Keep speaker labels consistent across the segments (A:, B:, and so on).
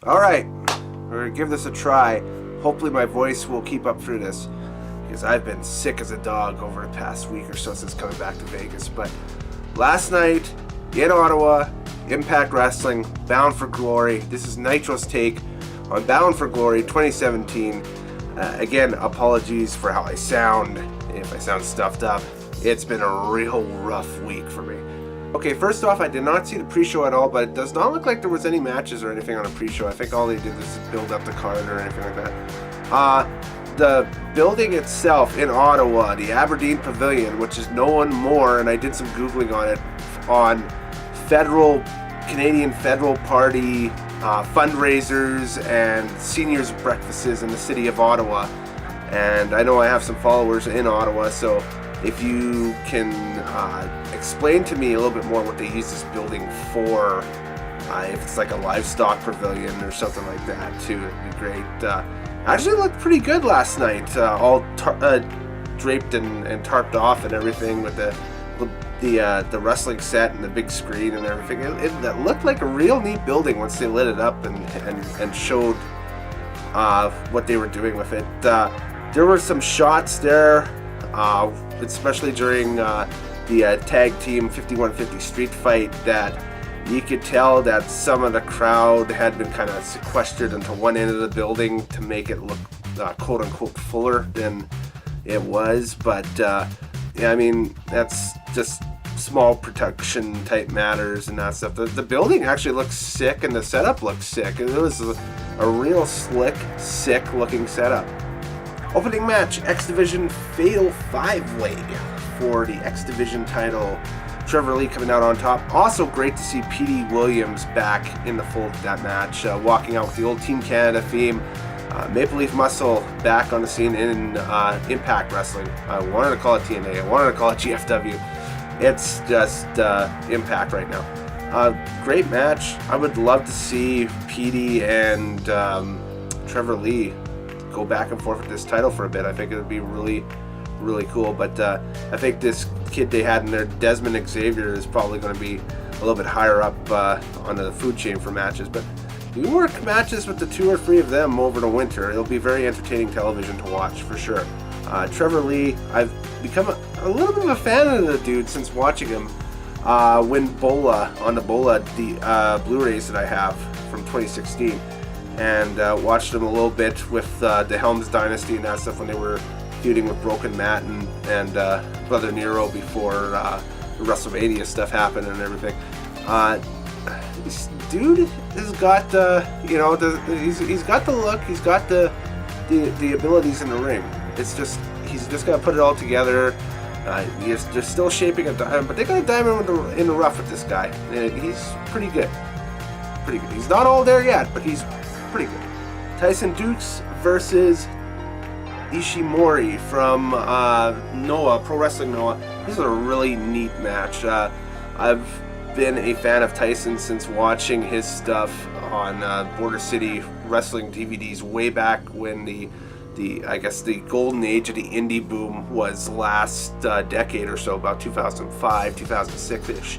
A: Alright, we're gonna give this a try. Hopefully my voice will keep up through this, because I've been sick as a dog over the past week or so since coming back to Vegas. But last night in Ottawa, Impact Wrestling, Bound for Glory. This is Nitro's take on Bound for Glory 2017. Again, apologies for how I sound, if I sound stuffed up. It's been a real rough week for me. Okay, first off, I did not see the pre-show at all, but it does not look like there was any matches or anything on a pre-show. I think all they did was build up the card or anything like that. The building itself in Ottawa, the Aberdeen Pavilion, which is known more, and I did some Googling on it, on Canadian Federal Party fundraisers and seniors breakfasts in the city of Ottawa. And I know I have some followers in Ottawa, so if you can explain to me a little bit more what they use this building for, if it's like a livestock pavilion or something like that too, it'd be great. Actually looked pretty good last night, all draped and tarped off and everything with the wrestling set and the big screen and everything. It looked like a real neat building once they lit it up and showed what they were doing with it. There were some shots there, especially during the tag team 5150 street fight, that you could tell that some of the crowd had been kind of sequestered into one end of the building to make it look quote unquote fuller than it was. But yeah, I mean, that's just small production type matters and that stuff. The building actually looks sick and the setup looks sick. It was a real slick, sick looking setup. Opening match, X Division Fatal 5-Way for the X Division title. Trevor Lee coming out on top. Also great to see P.D. Williams back in the fold of that match, walking out with the old Team Canada theme. Maple Leaf Muscle back on the scene in Impact Wrestling. I wanted to call it TNA. I wanted to call it GFW. It's just Impact right now. Great match. I would love to see P.D. and Trevor Lee go back and forth with this title for a bit. I think it would be really, really cool. But I think this kid they had in there, Desmond Xavier, is probably going to be a little bit higher up on the food chain for matches. But you work matches with the 2 or 3 of them over the winter. It'll be very entertaining television to watch for sure. Trevor Lee, I've become a little bit of a fan of the dude since watching him win Bola on the Bola Blu-rays that I have from 2016. And watched him a little bit with the Helms Dynasty and that stuff when they were feuding with Broken Matt and Brother Nero before the WrestleMania stuff happened and everything. This dude has got he's got the look, he's got the abilities in the ring. It's just he's just got to put it all together. They're still shaping a diamond, but they got a diamond in the rough with this guy. He's pretty good. Pretty good. He's not all there yet, but he's pretty good. Tyson Dukes versus Ishimori from Noah, Pro Wrestling Noah. This is a really neat match. I've been a fan of Tyson since watching his stuff on Border City Wrestling DVDs way back when the I guess the golden age of the indie boom was last decade or so, about 2005, 2006-ish,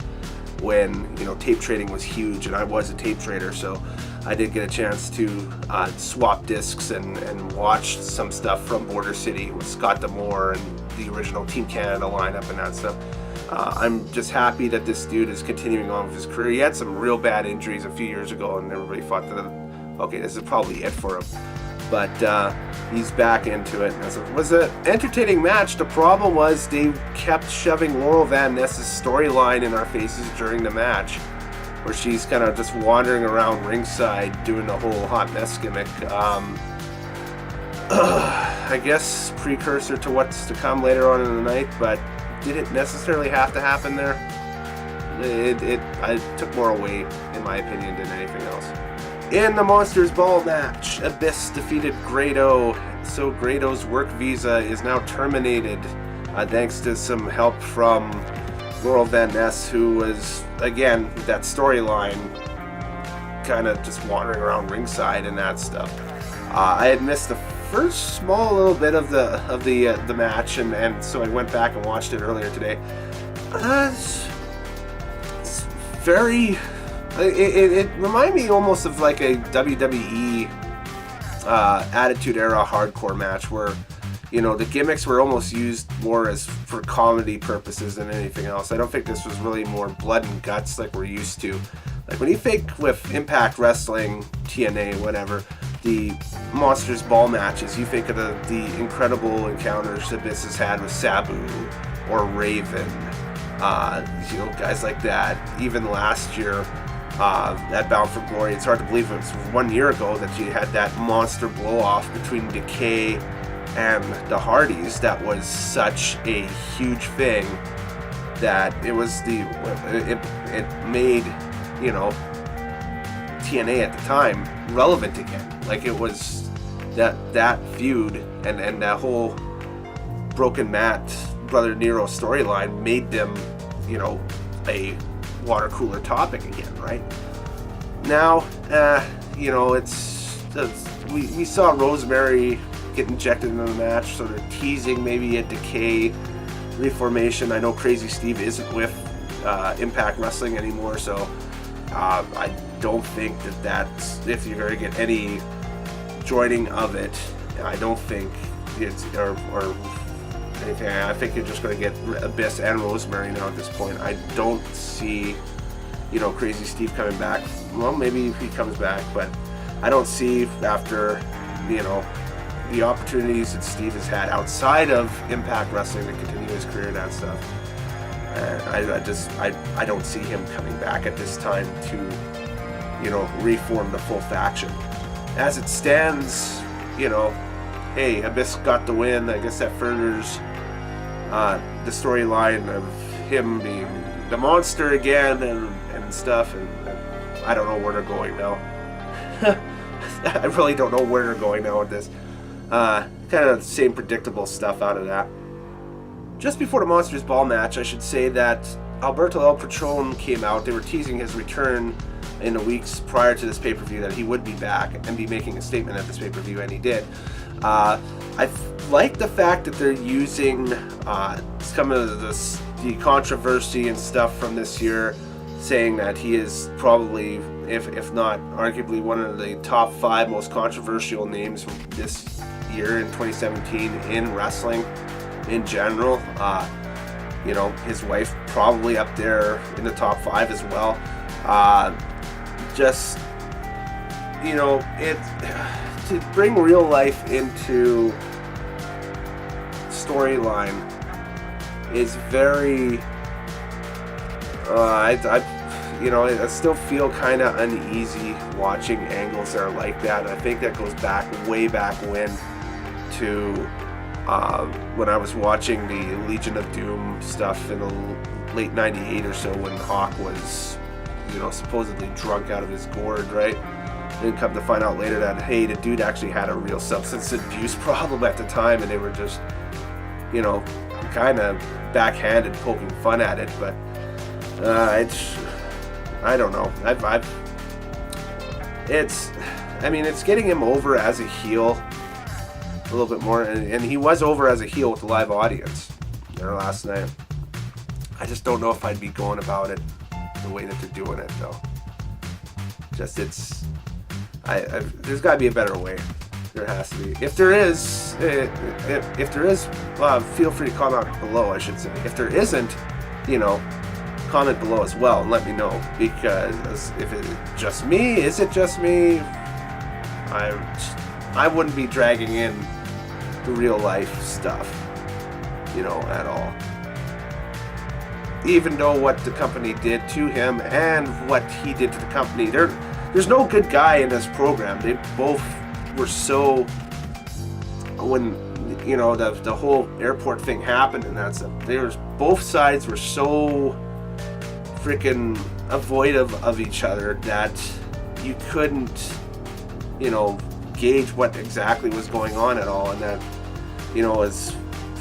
A: when tape trading was huge, and I was a tape trader, so I did get a chance to swap discs and watch some stuff from Border City with Scott D'Amore and the original Team Canada lineup and that stuff. I'm just happy that this dude is continuing on with his career. He had some real bad injuries a few years ago, and everybody thought that, okay, this is probably it for him. But he's back into it. It was an entertaining match. The problem was they kept shoving Laurel Van Ness's storyline in our faces during the match, where she's kind of just wandering around ringside doing the whole hot mess gimmick. I guess precursor to what's to come later on in the night, but did it necessarily have to happen there? I took more away, in my opinion, than anything else. In the Monsters Ball match, Abyss defeated Grado, so Grado's work visa is now terminated, thanks to some help from Laurel Van Ness, who was, again, that storyline, kind of just wandering around ringside and that stuff. I had missed the first small little bit of the match, and so I went back and watched it earlier today. It's very It reminded me almost of like a WWE Attitude Era hardcore match where, you know, the gimmicks were almost used more as for comedy purposes than anything else. I don't think this was really more blood and guts like we're used to. Like when you think with Impact Wrestling, TNA, whatever, the Monsters Ball matches, you think of the incredible encounters Abyss has had with Sabu or Raven, you know, guys like that. Even last year, at Bound for Glory, it's hard to believe it was 1 year ago that you had that monster blow-off between Decay and the Hardys. That was such a huge thing that it made, you know, TNA at the time relevant again. Like it was that feud and that whole Broken Matt Brother Nero storyline made them, you know, a water cooler topic again, right? Now, you know, we saw Rosemary get injected into the match, so they're teasing maybe a Decay reformation. I know Crazy Steve isn't with Impact Wrestling anymore, so I don't think that's, if you're going to get any joining of it, I don't think it's, or anything. I think you're just going to get Abyss and Rosemary now at this point. I don't see, you know, Crazy Steve coming back. Well, maybe he comes back, but I don't see, after, you know, the opportunities that Steve has had outside of Impact Wrestling to continue his career and that stuff. I don't see him coming back at this time to, you know, reform the full faction. As it stands, you know, hey, Abyss got the win. I guess that furthers the storyline of him being the monster again and stuff, and I don't know where they're going now. I really don't know where they're going now with this. Kind of the same predictable stuff out of that. Just before the Monsters Ball match, I should say that Alberto El Patron came out. They were teasing his return in the weeks prior to this pay-per-view, that he would be back and be making a statement at this pay-per-view, and he did. I like the fact that they're using some of the controversy and stuff from this year, saying that he is probably, if not arguably, one of the top 5 most controversial names from this year in 2017 in wrestling in general. You know, his wife probably up there in the top 5 as well. Just, you know, to bring real life into storyline is very, you know, I still feel kind of uneasy watching angles that are like that. I think that goes back, way back when I was watching the Legion of Doom stuff in the late 98 or so, when Hawk was, you know, supposedly drunk out of his gourd, right? Then come to find out later that, hey, the dude actually had a real substance abuse problem at the time, and they were just, you know, kind of backhanded poking fun at it. But I don't know. It's getting him over as a heel a little bit more, and he was over as a heel with the live audience there last night. I just don't know if I'd be going about it the way that they're doing it, though. Just there's got to be a better way. There has to be. If there is, feel free to comment below, I should say. If there isn't, you know, comment below as well and let me know, because if it's just me, is it just me? I wouldn't be dragging in the real life stuff, you know, at all. Even though what the company did to him and what he did to the company, there's no good guy in this program. They both were so, when, you know, the whole airport thing happened and that stuff, both sides were so freaking avoidant of each other that you couldn't, you know, gauge what exactly was going on at all. And that, you know, as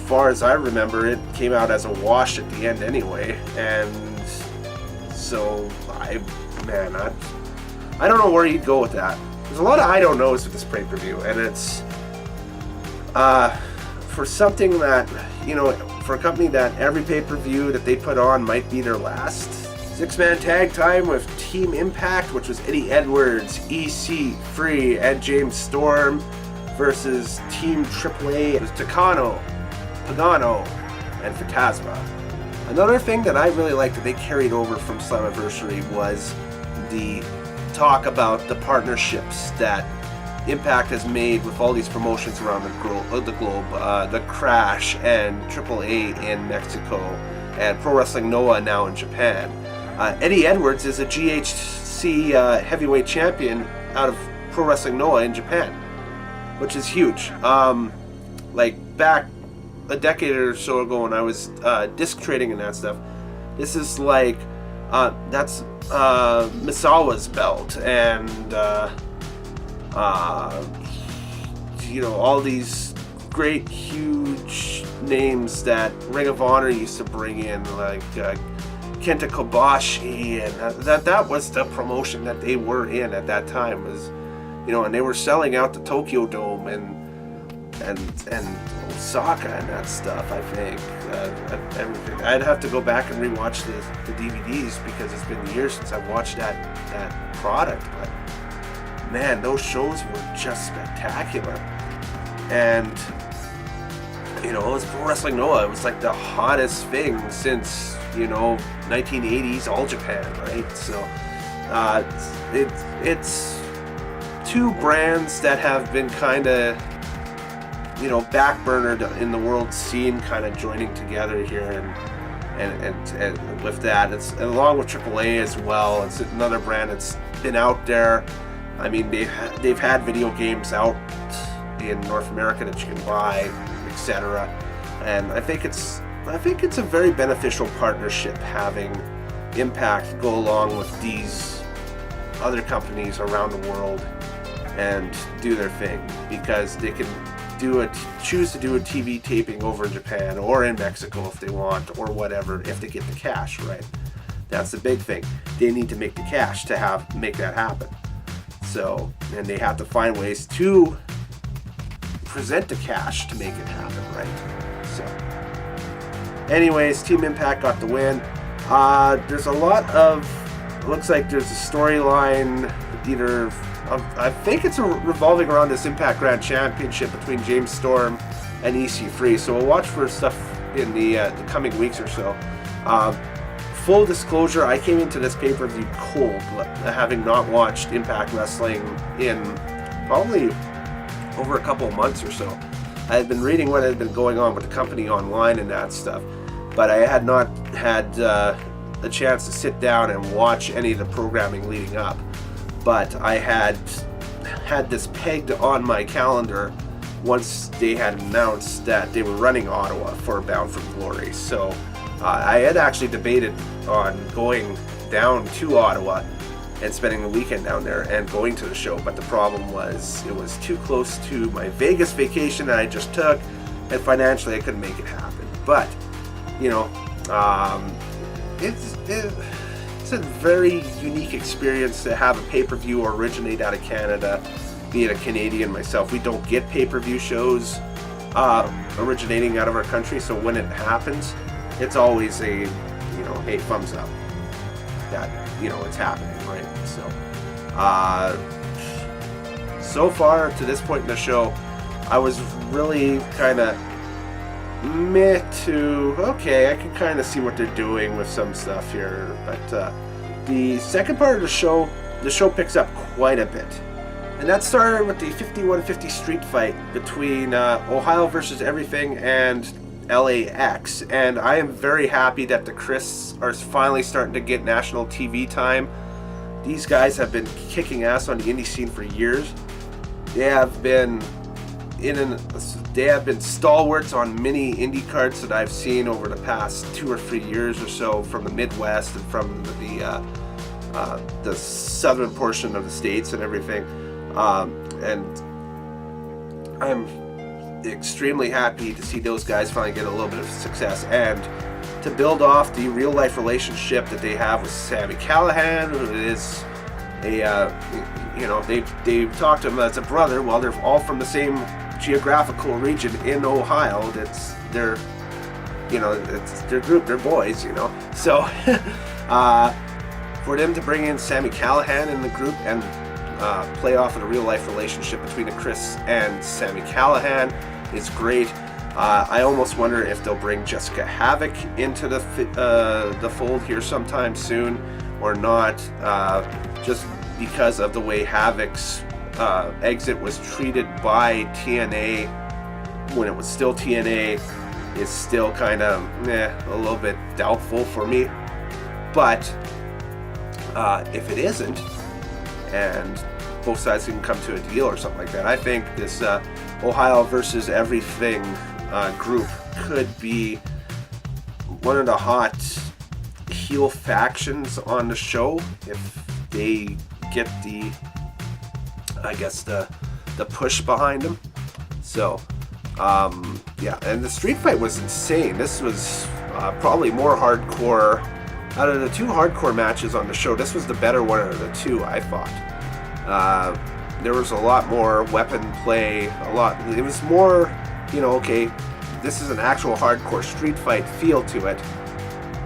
A: far as I remember, it came out as a wash at the end anyway. And so I don't know where you'd go with that. There's a lot of I don't knows with this pay-per-view, and it's for something that, you know, for a company that every pay-per-view that they put on might be their last, 6-man tag time with Team Impact, which was Eddie Edwards, EC3, and James Storm versus Team AAA. It was Pagano, and Phantasma. Another thing that I really liked that they carried over from Slammiversary was the talk about the partnerships that Impact has made with all these promotions around the globe, the Crash and AAA in Mexico, and Pro Wrestling Noah now in Japan. Eddie Edwards is a GHC heavyweight champion out of Pro Wrestling Noah in Japan, which is huge. Like back a decade or so ago when I was disc trading and that stuff, this is like that's Misawa's belt, and you know, all these great huge names that Ring of Honor used to bring in, like Kenta Kobashi, and that was the promotion that they were in at that time, was, you know, and they were selling out the Tokyo Dome and Osaka and that stuff. I think everything. I'd have to go back and rewatch the DVDs because it's been years since I've watched that product. But man, those shows were just spectacular. And you know, it was Pro Wrestling Noah. It was like the hottest thing since, you know, 1980s All Japan, right? So it's two brands that have been kind of, you know, backburnered in the world scene, kind of joining together here, and with that, it's along with AAA as well. It's another brand that's been out there. I mean, they've had video games out in North America that you can buy, etc. And I think it's a very beneficial partnership having Impact go along with these other companies around the world and do their thing, because they can choose to do a TV taping over in Japan or in Mexico if they want, or whatever, if they get the cash, right? That's the big thing. They need to make the cash to make that happen. So, and they have to find ways to present the cash to make it happen, right? So, anyways, Team Impact got the win. There's a lot of, it looks like there's a storyline, either I think it's revolving around this Impact Grand Championship between James Storm and EC3. So we'll watch for stuff in the coming weeks or so. Full disclosure, I came into this pay-per-view cold, having not watched Impact Wrestling in probably over a couple of months or so. I had been reading what had been going on with the company online and that stuff, but I had not had a chance to sit down and watch any of the programming leading up. But I had this pegged on my calendar once they had announced that they were running Ottawa for Bound for Glory. So I had actually debated on going down to Ottawa and spending the weekend down there and going to the show, but the problem was it was too close to my Vegas vacation that I just took, and financially I couldn't make it happen. But, you know, it's a very unique experience to have a pay-per-view originate out of Canada. Being a Canadian myself, we don't get pay-per-view shows originating out of our country, so when it happens, it's always a, you know, hey, thumbs up that, you know, it's happening, right? So far to this point in the show, I was really kind of meh to, okay, I can kind of see what they're doing with some stuff here, but the second part of the show picks up quite a bit. And that started with the 51-50 street fight between Ohio versus Everything and LAX, and I am very happy that the Chris are finally starting to get national TV time. These guys have been kicking ass on the indie scene for years. They have been stalwarts on many indie cards that I've seen over the past 2 or 3 years or so from the Midwest and from the southern portion of the states and everything. And I'm extremely happy to see those guys finally get a little bit of success, and to build off the real life relationship that they have with Sami Callihan, who is you know, they talk to him as a brother. While they're all from the same geographical region in Ohio, that's their, you know, it's their group, they're boys, you know. So For them to bring in Sami Callihan in the group and play off of the real life relationship between Chris and Sami Callihan is great. I almost wonder if they'll bring Jessica Havoc into the fold here sometime soon or not, just because of the way Havoc's exit was treated by TNA when it was still TNA is still kind of a little bit doubtful for me. But if it isn't, and both sides can come to a deal or something like that, I think this Ohio versus everything group could be one of the hot heel factions on the show if they get the push behind them. So yeah, and the street fight was insane. This was probably more hardcore. Out of the two hardcore matches on the show, this was the better one of the two, I thought. There was a lot more weapon play, it was more, okay, this is an actual hardcore street fight feel to it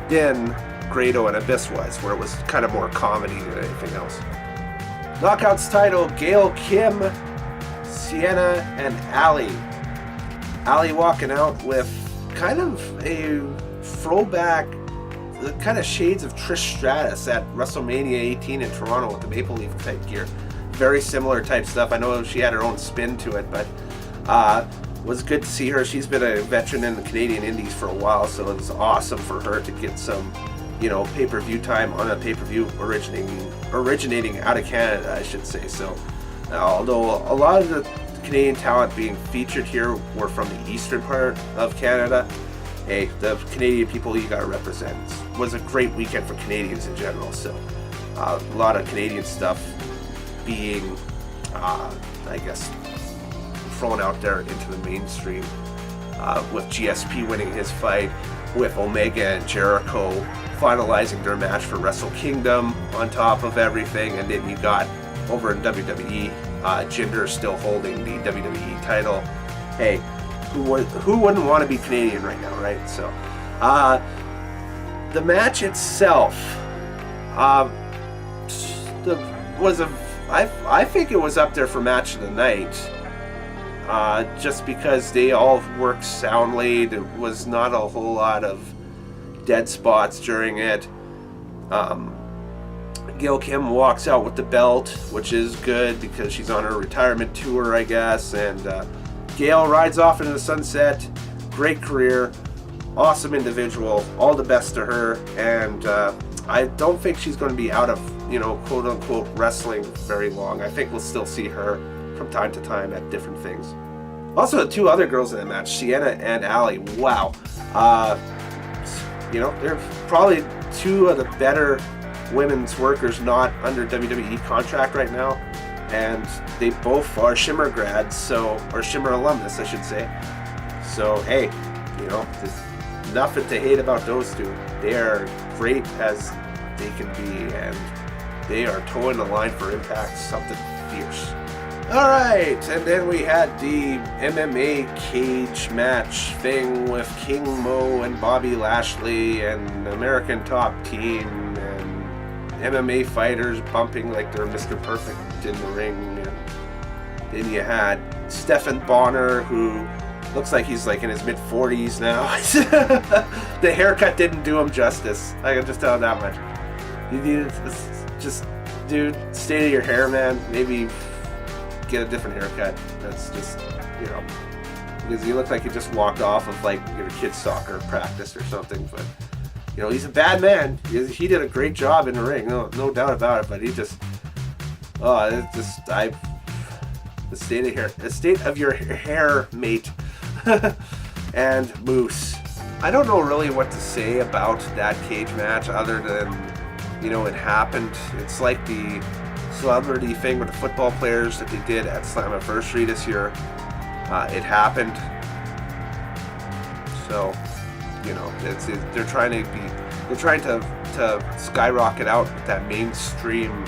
A: than Grado and Abyss was, where it was kind of more comedy than anything else. Knockouts title, Gail Kim, Sienna, and Allie. Allie walking out with kind of a throwback, kind of shades of Trish Stratus at WrestleMania 18 in Toronto with the Maple Leaf type gear. Very similar type stuff. I know she had her own spin to it, but was good to see her. She's been a veteran in the Canadian Indies for a while, so it was awesome for her to get some, pay-per-view time on a pay-per-view originating out of Canada, I should say. So, although a lot of the Canadian talent being featured here were from the eastern part of Canada, hey, the Canadian people you gotta represent. It was a great weekend for Canadians in general, so a lot of Canadian stuff being, thrown out there into the mainstream, with GSP winning his fight, with Omega and Jericho finalizing their match for Wrestle Kingdom on top of everything, and then you got over in WWE, Jinder still holding the WWE title. Hey, who wouldn't want to be Canadian right now, right? So, the match itself, I think it was up there for match of the night, just because they all worked soundly. There was not a whole lot of dead spots during it. Gail Kim walks out with the belt, which is good because she's on her retirement tour, I guess, and Gail rides off into the sunset. Great career, awesome individual, all the best to her, and I don't think she's going to be out of, quote unquote wrestling very long. I think we'll still see her from time to time at different things. Also, the two other girls in that match, Sienna and Allie, wow. They're probably two of the better women's workers not under WWE contract right now, and they both are Shimmer grads, or Shimmer alumnus, I should say. So, hey, there's nothing to hate about those two. They are great as they can be, and they are towing the line for Impact, something fierce. Alright, and then we had the MMA cage match thing with King Mo and Bobby Lashley and American Top Team and MMA fighters bumping like they're Mr. Perfect in the ring. And then you had Stephan Bonner, who looks like he's like in his mid-40s now. The haircut didn't do him justice. I can just tell him that much. You needed just, dude, state of your hair, man. Maybe get a different haircut. That's just, because you look like you just walked off of like your kid's soccer practice or something. But he's a bad man. He did a great job in the ring, no doubt about it. But he just, the state of your hair, mate. And Moose. I don't know really what to say about that cage match other than, it happened. It's like the celebrity thing with the football players that they did at Slammiversary this year. It happened. So, they're trying to skyrocket out with that mainstream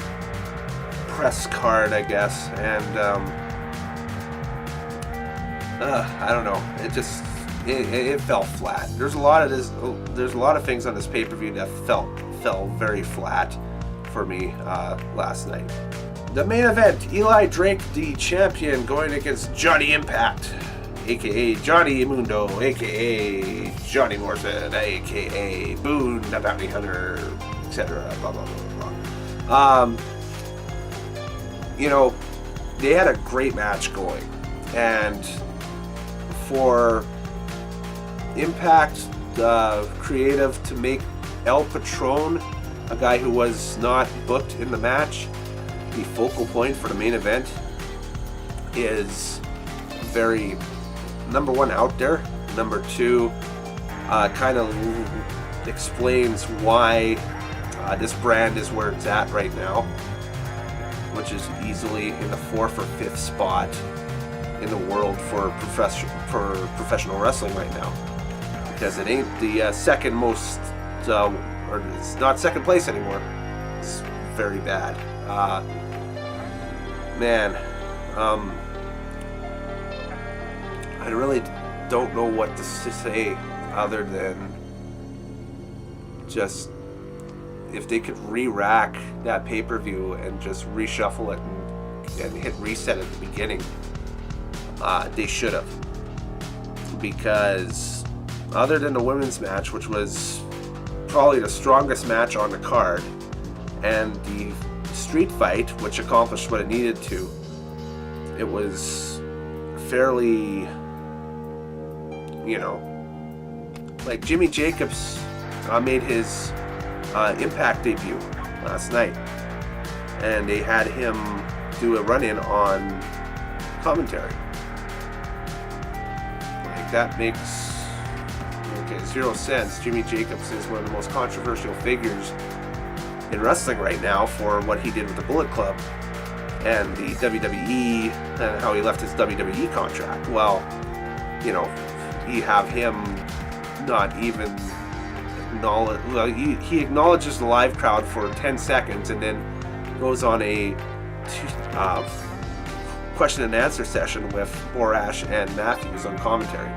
A: press card, I guess, and I don't know. It fell flat. There's a lot of things on this pay-per-view that felt fell very flat for me last night. The main event, Eli Drake, the champion, going against Johnny Impact, aka Johnny Mundo, aka Johnny Morrison, aka Boone the Bounty Hunter, etc. Blah blah blah blah. You know, they had a great match going, and for Impact creative to make El Patron, a guy who was not booked in the match, the focal point for the main event, is very, number one, out there. Number two, kind of explains why this brand is where it's at right now, which is easily in the 4th or 5th spot in the world for professional wrestling right now, because it ain't the second most, or it's not second place anymore. It's very bad. Man, I really don't know what to say other than just, if they could re-rack that pay-per-view and just reshuffle it and hit reset at the beginning, they should have. Because other than the women's match, which was probably the strongest match on the card, and the street fight, which accomplished what it needed to, it was fairly, you know, like Jimmy Jacobs made his Impact debut last night, and they had him do a run-in on commentary. Like, that makes zero sense. Jimmy Jacobs is one of the most controversial figures in wrestling right now for what he did with the Bullet Club and the WWE, and how he left his WWE contract. Well, you know, you have him not even acknowledge, well, he acknowledges the live crowd for 10 seconds and then goes on a question and answer session with Borash and Matthews on commentary.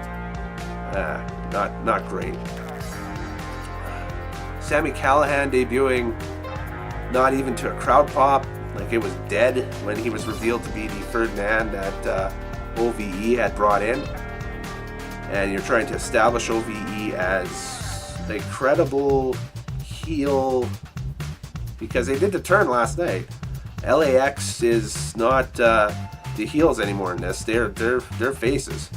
A: Not great. Sami Callihan debuting, not even to a crowd pop, like it was dead when he was revealed to be the third man that OVE had brought in. And you're trying to establish OVE as a credible heel, because they did the turn last night. LAX is not the heels anymore in this. They're faces.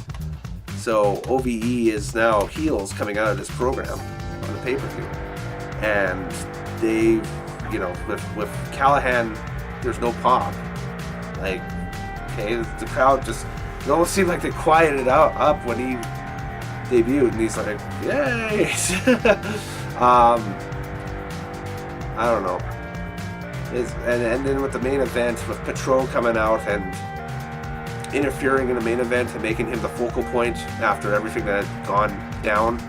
A: So OVE is now heels coming out of this program on the pay-per-view. And they, you know, with Callahan, there's no pop. Like, okay, the crowd just, it almost seemed like they quieted up when he debuted, and he's like, yay! I don't know. And then with the main event, with Patron coming out and interfering in the main event and making him the focal point after everything that had gone down.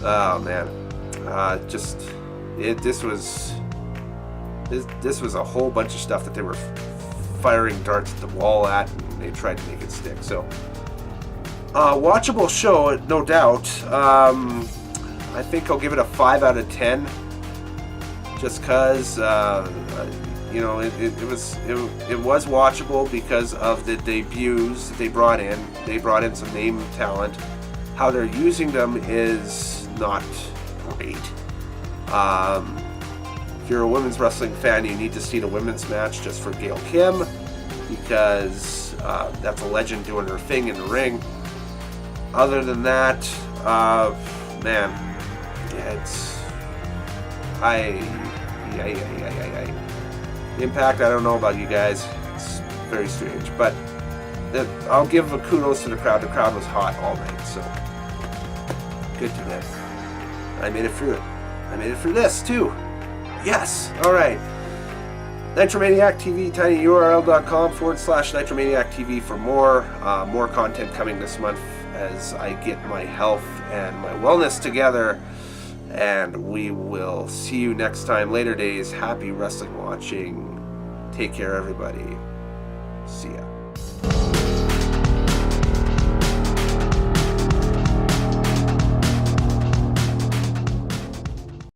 A: Oh man, this was a whole bunch of stuff that they were firing darts at the wall at, and they tried to make it stick. So, watchable show, no doubt. I think I'll give it a 5 out of 10, just because. You know, it was watchable because of the debuts that they brought in. They brought in some name talent. How they're using them is not great. If you're a women's wrestling fan, you need to see the women's match just for Gail Kim, because that's a legend doing her thing in the ring. Other than that, man, yeah, it's Impact, I don't know about you guys. It's very strange. But I'll give a kudos to the crowd. The crowd was hot all night, so good to them. I made it through it. I made it through this, too. Yes! Alright. Nitromaniac TV, tinyurl.com/Nitromaniac TV for more content coming this month as I get my health and my wellness together. And we will see you next time. Later days. Happy wrestling watching. Take care, everybody. See ya.